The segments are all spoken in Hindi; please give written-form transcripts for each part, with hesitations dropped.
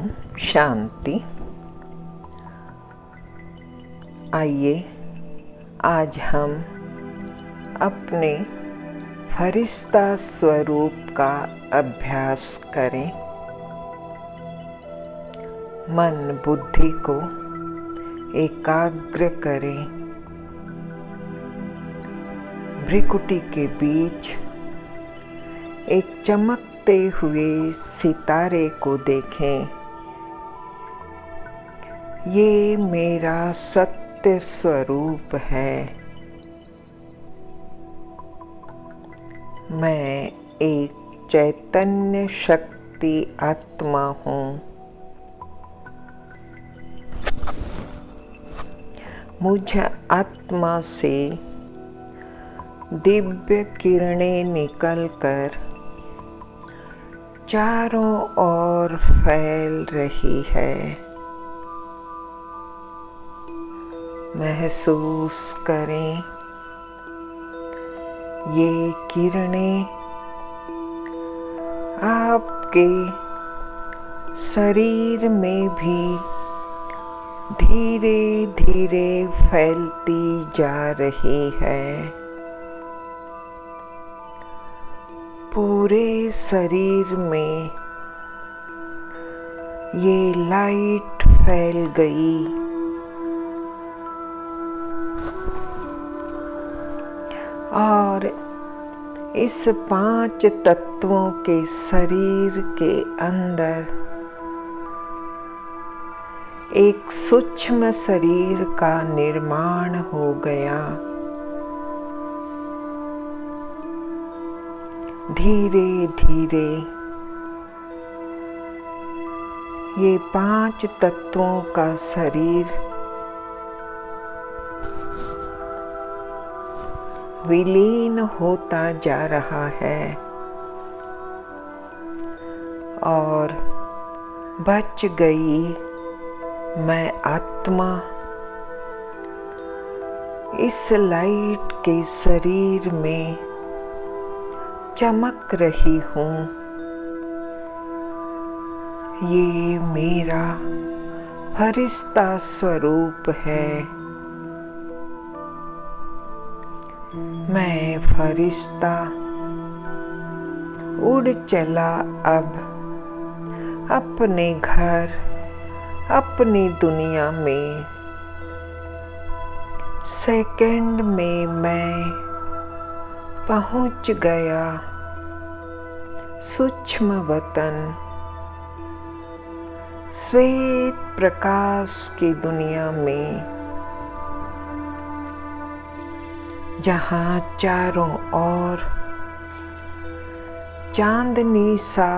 ओम शांति। आइए आज हम अपने फरिश्ता स्वरूप का अभ्यास करें। मन बुद्धि को एकाग्र करें। भ्रिकुटी के बीच एक चमकते हुए सितारे को देखें। ये मेरा सत्य स्वरूप है। मैं एक चैतन्य शक्ति आत्मा हूँ। मुझ आत्मा से दिव्य किरणें निकलकर चारों ओर फैल रही है। महसूस करें ये किरणें आपके शरीर में भी धीरे धीरे फैलती जा रही है। पूरे शरीर में ये लाइट फैल गई। और इस 5 तत्वों के शरीर के अंदर एक सूक्ष्म शरीर का निर्माण हो गया। धीरे धीरे ये 5 तत्वों का शरीर विलीन होता जा रहा है और बच गई मैं आत्मा इस लाइट के शरीर में चमक रही हूँ। ये मेरा फरिश्ता स्वरूप है। मैं फरिश्ता उड़ चला अब अपने घर, अपनी दुनिया में। सेकंड में मैं पहुंच गया सूक्ष्म वतन, श्वेत प्रकाश की दुनिया में, जहां चारों ओर चांदनी सा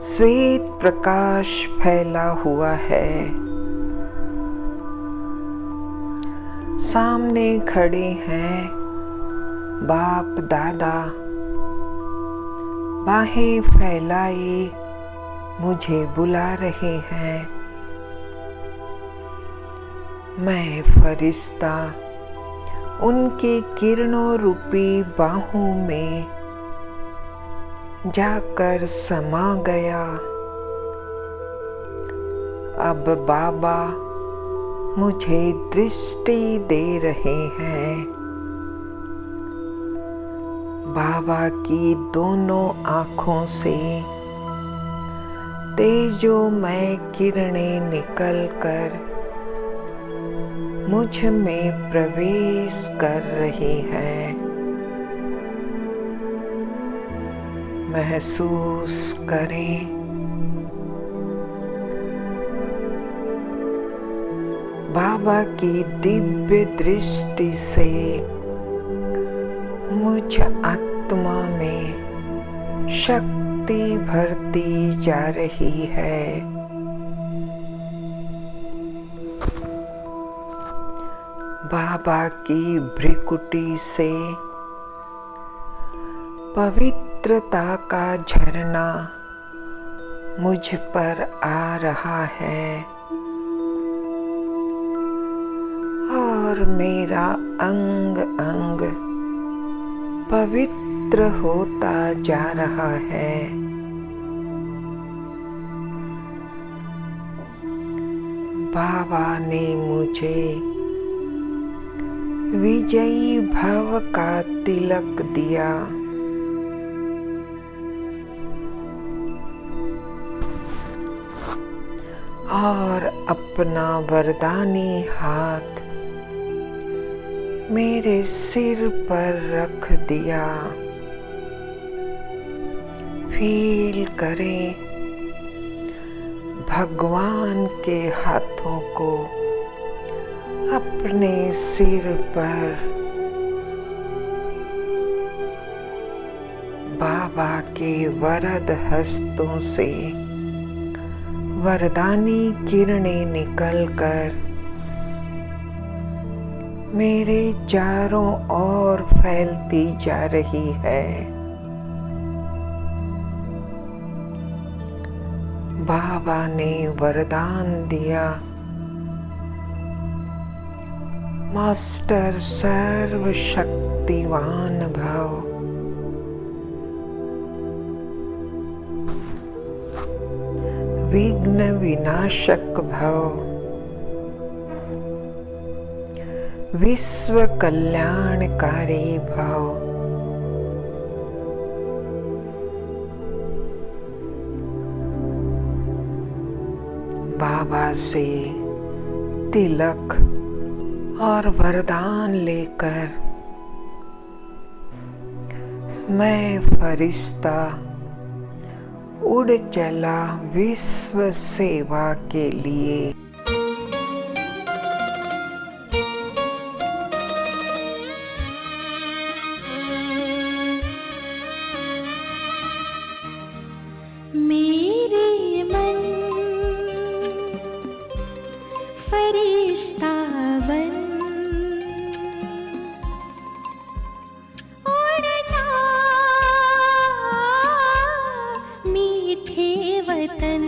श्वेत प्रकाश फैला हुआ है। सामने खड़े हैं बाप दादा, बाहें फैलाए मुझे बुला रहे हैं। मैं फरिश्ता उनकी किरणों रूपी बाहों में जाकर समा गया। अब बाबा मुझे दृष्टि दे रहे हैं। बाबा की दोनों आँखों से तेजोमय किरणें निकलकर मुझ में प्रवेश कर रही हैं। महसूस करें बाबा की दिव्य दृष्टि से मुझ आत्मा में शक्ति भरती जा रही है। बाबा की भ्रिकुटी से पवित्रता का झरना मुझ पर आ रहा है और मेरा अंग अंग पवित्र होता जा रहा है। बाबा ने मुझे विजयी भव का तिलक दिया। और अपना वरदानी हाथ मेरे सिर पर रख दिया। फील करें भगवान के हाथों को अपने सिर पर। बाबा के वरद हस्तों से वरदानी किरणें निकलकर मेरे चारों ओर फैलती जा रही है। बाबा ने वरदान दिया, मास्टर सर्वशक्तिवान भव। विघ्न विनाशक भव। विश्व कल्याणकारी भव। बाबा से तिलक और वरदान लेकर मैं फरिश्ता उड़ चला विश्व सेवा के लिए। मेरे मन फरिश्ता बन उड़ जा मीठे वतन।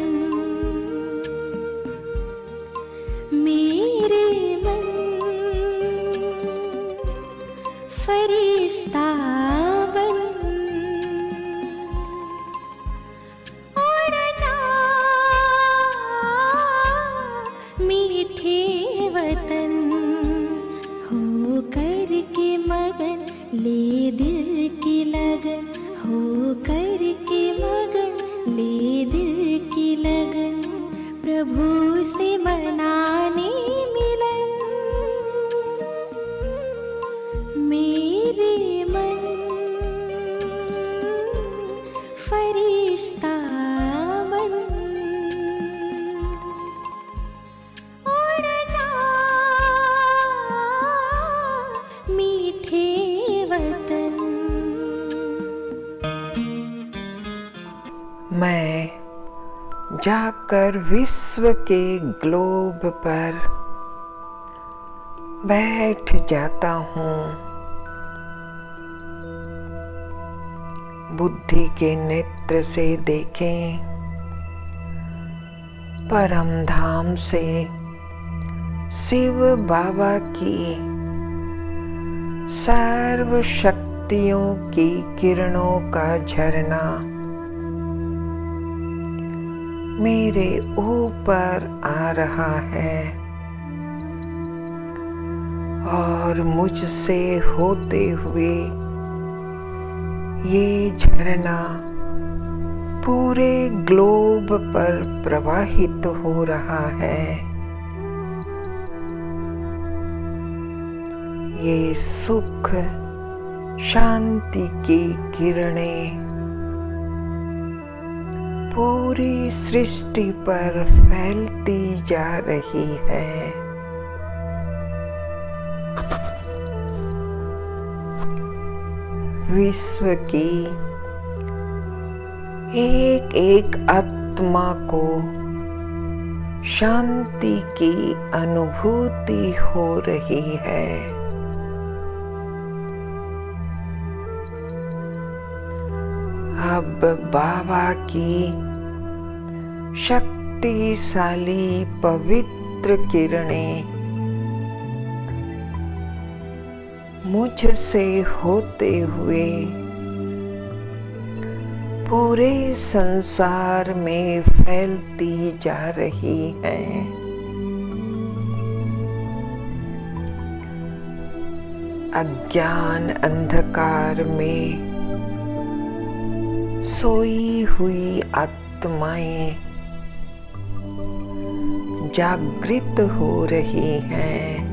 मेरे मन फरिश्ता बन उड़ जा मीठे वतन। हो कर के मगन ले दिल की लगन। हो कर के मगन ले दिल की लगन। प्रभु से मनाने मिलन। मेरे मन फरिश्ता बन उड़ जा मीठे वतन। मैं जाकर विश्व के ग्लोब पर बैठ जाता हूँ। बुद्धि के नेत्र से देखें, परम धाम से शिव बाबा की सर्व शक्तियों की किरणों का झरना मेरे ऊपर आ रहा है और मुझसे होते हुए ये झरना पूरे ग्लोब पर प्रवाहित हो रहा है। ये सुख शांति की किरणें पूरी सृष्टि पर फैलती जा रही है। विश्व की एक एक आत्मा को शांति की अनुभूति हो रही है। अब बाबा की शक्तिशाली पवित्र किरणें मुझसे होते हुए पूरे संसार में फैलती जा रही है। अज्ञान अंधकार में सोई हुई आत्माएं जागृत हो रही हैं।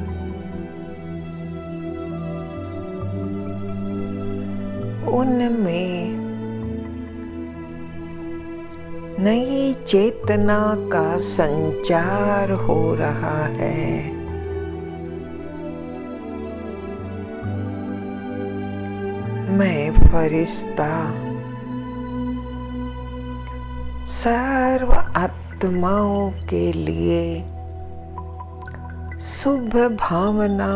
उनमें नई चेतना का संचार हो रहा है। मैं फरिश्ता सर्व आत्माओं के लिए शुभ भावना,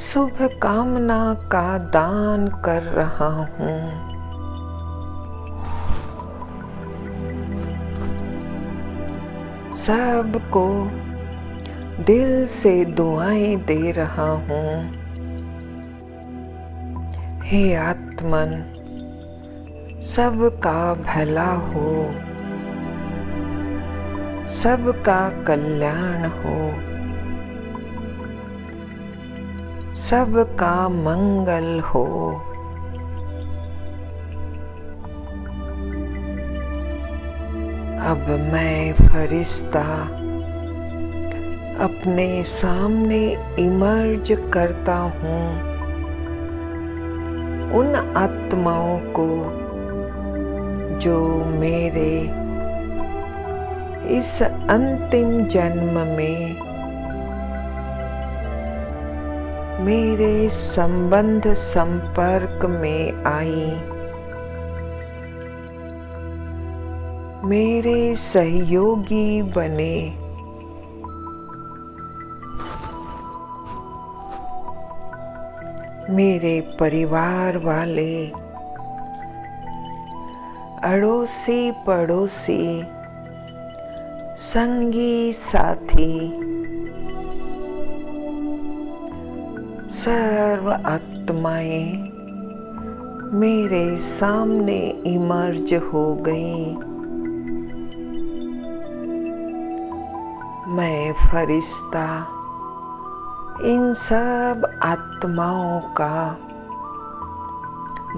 शुभ कामना का दान कर रहा हूँ। सबको दिल से दुआएं दे रहा हूँ। हे आत्मन, सबका भला हो, सबका कल्याण हो, सबका मंगल हो। अब मैं फरिश्ता अपने सामने इमर्ज करता हूँ उन आत्माओं को जो मेरे इस अंतिम जन्म में मेरे संबंध संपर्क में आई, मेरे सहयोगी बने। मेरे परिवार वाले, अड़ोसी पड़ोसी, संगी साथी, सर्व आत्माएं मेरे सामने इमर्ज हो गई। मैं फरिश्ता इन सब आत्माओं का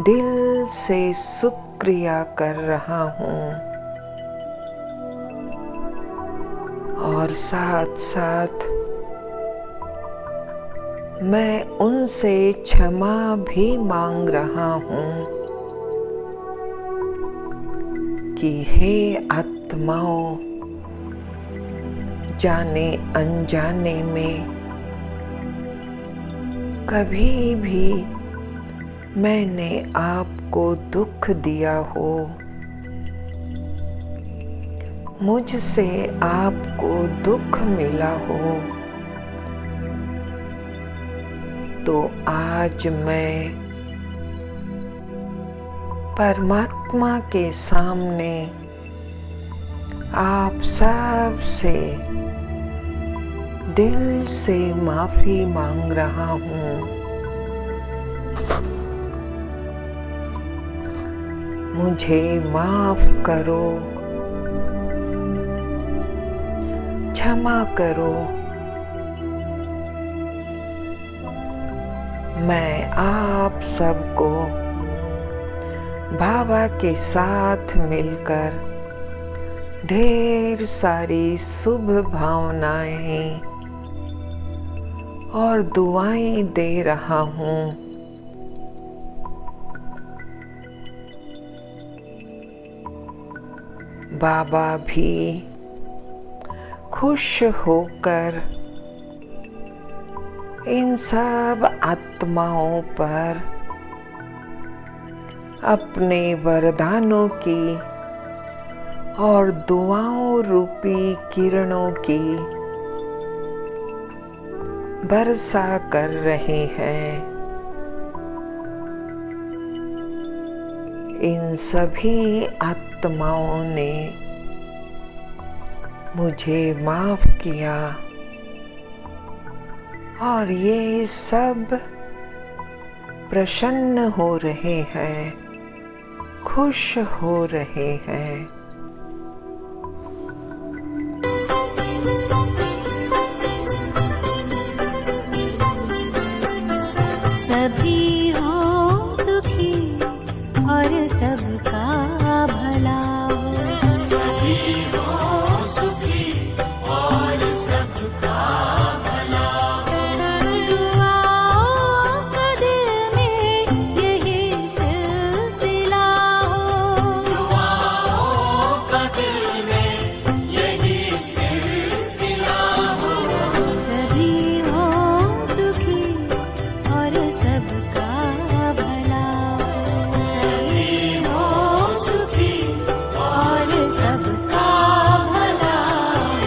दिल से शुक्रिया कर रहा हूँ और साथ साथ मैं उनसे क्षमा भी मांग रहा हूँ कि हे आत्माओं, जाने अनजाने में कभी भी मैंने आपको दुख दिया हो, मुझसे आपको दुख मिला हो, तो आज मैं परमात्मा के सामने आप सब से दिल से माफी मांग रहा हूँ। मुझे माफ करो, क्षमा करो। मैं आप सबको बाबा के साथ मिलकर ढेर सारी शुभ भावनाएं और दुआएं दे रहा हूँ। बाबा भी खुश होकर इन सब आत्माओं पर अपने वरदानों की और दुआओं रूपी किरणों की वर्षा कर रहे हैं। इन सभी आत्माओं ने मुझे माफ किया और ये सब प्रसन्न हो रहे हैं, खुश हो रहे हैं। और सबका भला हो। सभी हो सुखी और सबका भला हो। दुआओं का दिल में यही सिलसिला हो। दुआओं का दिल में यही सिलसिला हो। सभी हो सुखी और सबका भला हो। सभी हो सुखी और सबका भला हो।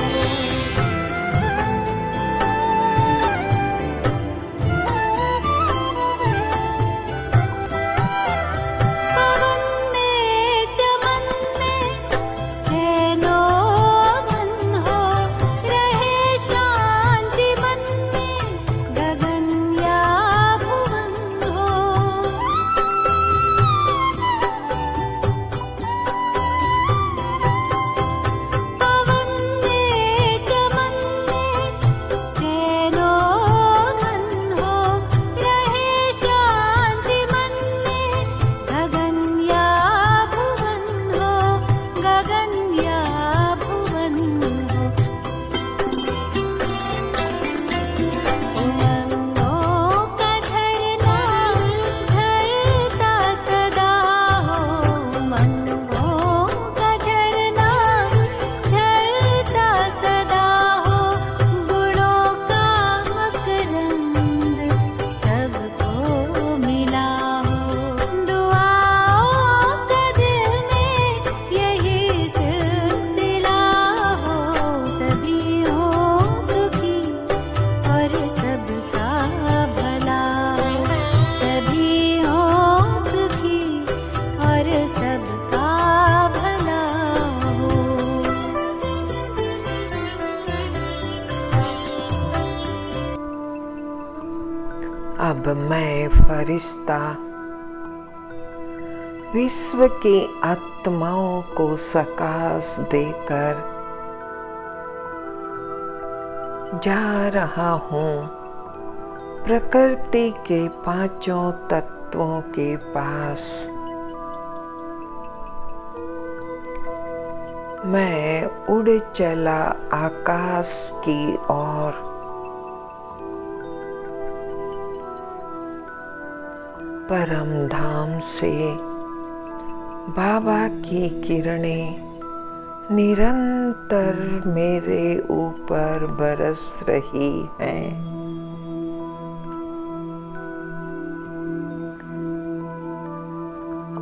पवन में चमन में चैनो अमन हो। रहे शांति मन में गगन या भुवन हो। पवन में चमन में चैनो मन हो। रहे शांति मन में गगन या भुवन हो। गगन या भुवन हो। उमंगों का झरना झरता सदा हो। उमंगों का झरना झरता सदा हो। गुणों का मकरंद सबको मिला हो। दुआओं का दिल में यही सिलसिला हो। सभी हो सुखी और सबका भला हो। सभी हो सुखी और सबका भला हो। अब मैं फरिश्ता विश्व की आत्माओं को सकाश देकर जा रहा हूँ प्रकृति के पांचों तत्वों के पास। मैं उड़ चला आकाश की ओर। परम धाम से बाबा की किरणें निरंतर मेरे ऊपर बरस रही हैं।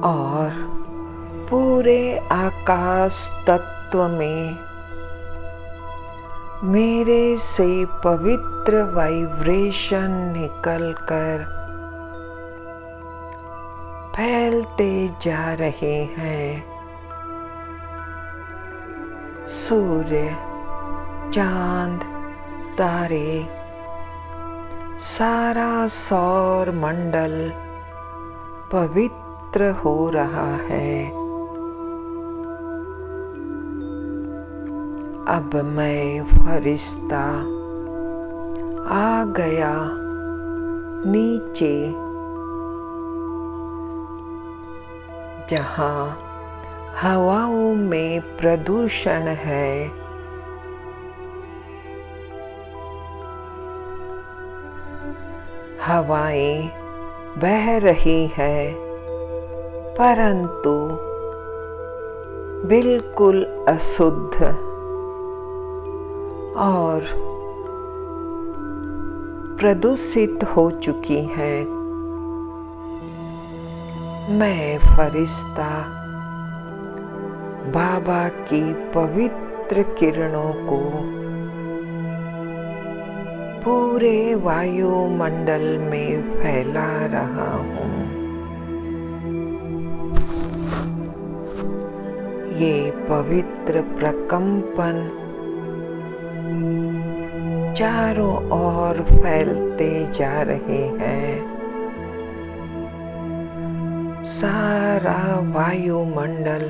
और पूरे आकाश तत्व में मेरे से पवित्र वाइब्रेशन निकलकर फैलते जा रहे हैं। सूर्य, चांद, तारे, सारा सौर मंडल पवित्र हो रहा है। अब मैं फरिश्ता आ गया नीचे, जहाँ हवाओं में प्रदूषण है। हवाएं बह रही है, परंतु बिल्कुल अशुद्ध और प्रदूषित हो चुकी है। मैं फरिश्ता बाबा की पवित्र किरणों को पूरे वायुमंडल में फैला रहा हूँ। ये पवित्र प्रकंपन चारों ओर फैलते जा रहे हैं। सारा वायुमंडल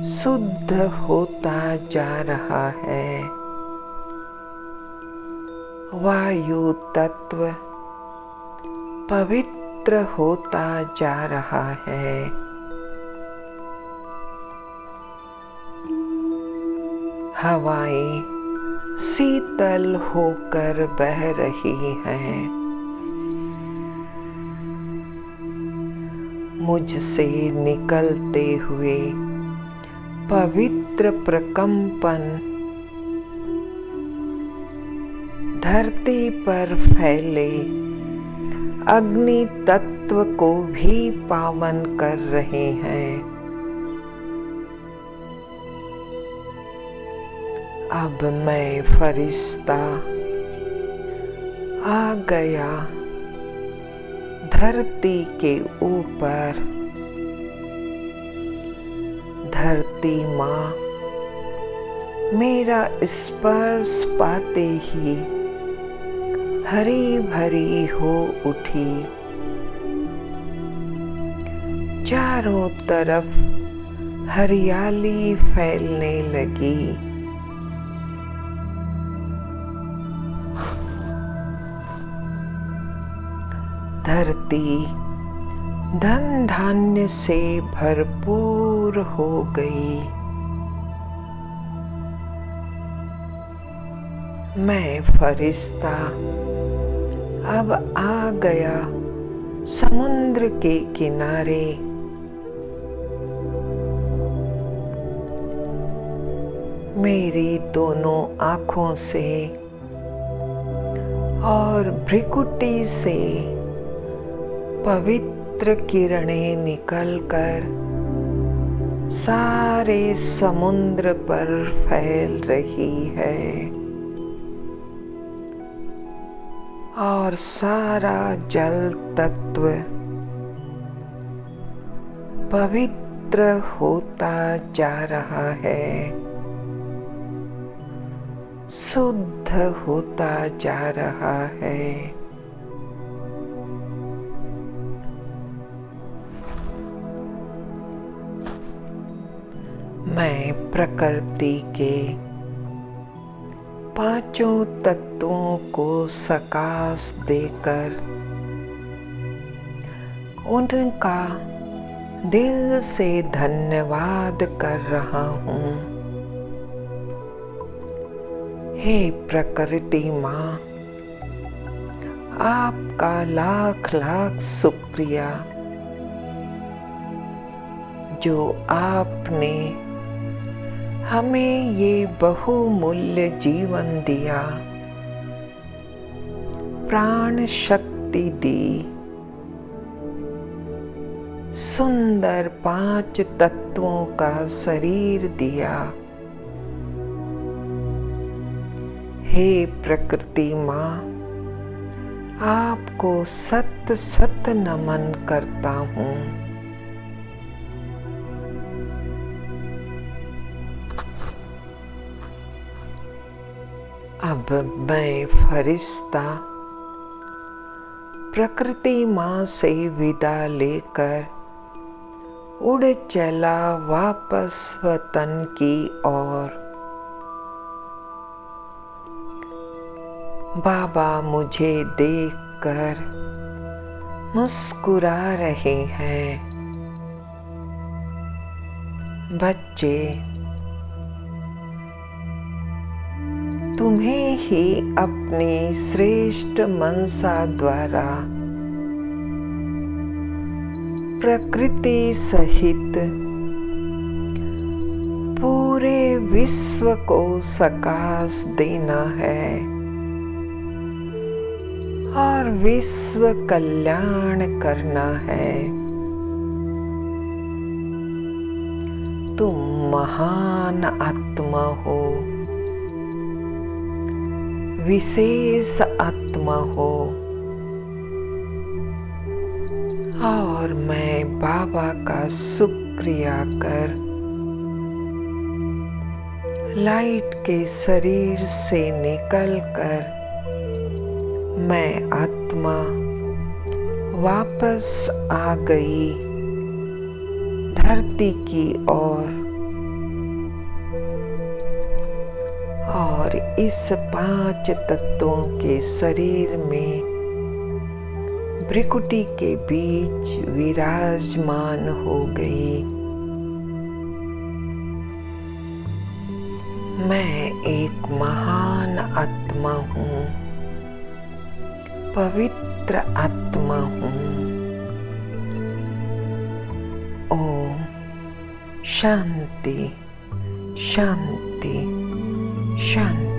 शुद्ध होता जा रहा है। वायु तत्व पवित्र पवित्र होता जा रहा है। हवाएं शीतल होकर बह रही हैं। मुझसे निकलते हुए पवित्र प्रकंपन धरती पर फैले अग्नि तत्व को भी पावन कर रहे हैं। अब मैं फरिश्ता आ गया धरती के ऊपर। धरती माँ मेरा स्पर्श पाते ही हरी भरी हो उठी। चारों तरफ हरियाली फैलने लगी। धरती धन धान्य से भरपूर हो गई। मैं फरिश्ता अब आ गया समुद्र के किनारे। मेरी दोनों आँखों से और भ्रिकुटी से पवित्र किरणें निकलकर सारे समुद्र पर फैल रही है और सारा जल तत्व पवित्र होता जा रहा है, शुद्ध होता जा रहा है। मैं प्रकृति के पांचों तत्वों को सकाश देकर उनका दिल से धन्यवाद कर रहा हूँ। हे प्रकृति माँ, आपका लाख लाख शुक्रिया जो आपने हमें ये बहुमूल्य जीवन दिया, प्राण शक्ति दी, सुंदर 5 तत्वों का शरीर दिया। हे प्रकृति माँ, आपको सत सत नमन करता हूँ। अब मैं फरिश्ता प्रकृति माँ से विदा लेकर उड़ चला वापस वतन की ओर। बाबा मुझे देखकर मुस्कुरा रहे हैं। बच्चे, तुम्हें ही अपनी श्रेष्ठ मनसा द्वारा प्रकृति सहित पूरे विश्व को सकाश देना है और विश्व कल्याण करना है। तुम महान आत्मा हो, विशेष आत्मा हो और मैं बाबा का शुक्रिया कर लाइट के शरीर से निकलकर मैं आत्मा वापस आ गई धरती की ओर और इस 5 तत्वों के शरीर में भ्रिकुटी के बीच विराजमान हो गई। मैं एक महान आत्मा हूँ, पवित्र आत्मा हूँ। ओम शांति शांति शांति।